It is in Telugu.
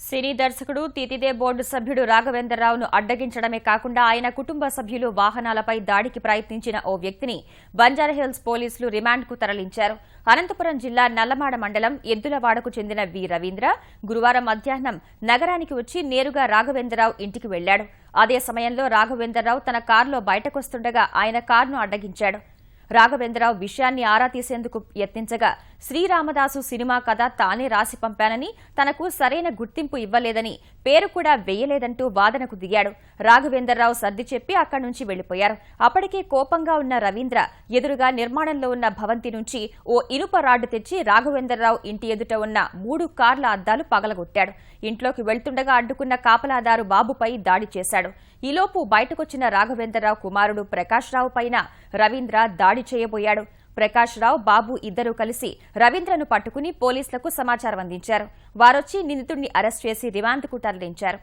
సినీ దర్శకుడు తితిదే బోర్డు సభ్యుడు రాఘవేంద్రరావును అడ్డగించడమే కాకుండా ఆయన కుటుంబ సభ్యులు వాహనాలపై దాడికి ప్రయత్నించిన ఓ వ్యక్తిని బంజారాహిల్స్ పోలీసులు రిమాండ్కు తరలించారు. అనంతపురం జిల్లా నల్లమాడ మండలం ఎద్దులవాడకు చెందిన వి రవీంద్ర గురువారం మధ్యాహ్నం నగరానికి వచ్చి నేరుగా రాఘవేంద్రరావు ఇంటికి వెళ్లాడు. అదే సమయంలో రాఘవేంద్రరావు తన కారులో బయటకొస్తుండగా ఆయన కారును అడ్డగించాడు. రాఘవేంద్రరావు విషయాన్ని ఆరా తీసేందుకు యత్నించగా శ్రీరామదాసు సినిమా కథ తానే రాసి పంపానని, తనకు సరైన గుర్తింపు ఇవ్వలేదని, పేరు కూడా వేయలేదంటూ వాదనకు దిగాడు. రాఘవేంద్రరావు సర్ది చెప్పి అక్కడి నుంచి వెళ్లిపోయారు. అప్పటికే కోపంగా ఉన్న రవీంద్ర ఎదురుగా నిర్మాణంలో ఉన్న భవంతి నుంచి ఓ ఇనుప రాడ్డు తెచ్చి రాఘవేంద్రరావు ఇంటి ఎదుట ఉన్న 3 కార్ల అద్దాలు పగలగొట్టాడు. ఇంట్లోకి వెళ్తుండగా అడ్డుకున్న కాపలాదారు బాబుపై దాడి చేశాడు. ఈలోపు బయటకొచ్చిన రాఘవేంద్రరావు కుమారుడు ప్రకాష్ రావు పైన రవీంద్ర దాడి చేయబోయాడు. ప్రకాష్ రావు, బాబు ఇద్దరూ కలిసి రవీంద్రను పట్టుకుని పోలీసులకు సమాచారం అందించారు. వారొచ్చి నిందితుడిని అరెస్ట్ చేసి రిమాండ్కు తరలించారు.